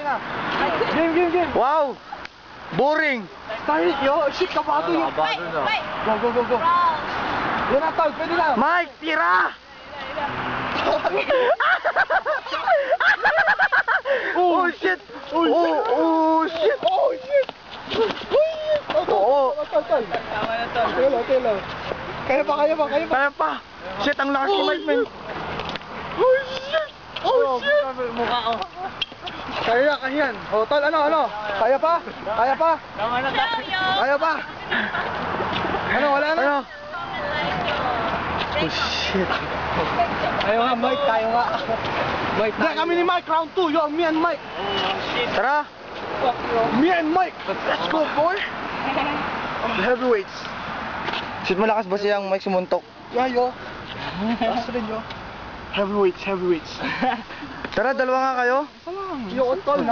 na. Game. Wow! Boring! Start, yo. Shit, kabado yun. Go. Yan na, tol. Pwede na. Mike, tira! Oh shit! Oh shit! Oo. Tol. Telo. Kaya pa. Shit, ang lakas ni Mike, man. Oh shit! Mukha ko. Kaya yan. O, tol, ano? Kaya pa? Kaya pa? Ano, wala na? Ano? Oh shit! Tayo nga, Mike, tayo nga. Mike, tayo. Kami ni Mike, round 2. Yo, me and Mike. Tara! Me and Mike. Let's go, boy. Heavyweights. Shit, malakas ba siyang Mike sumuntok? Yeah, yo. Taas rin, yo. Heavyweights. Tara, dalawa nga kayo. Yo, tol.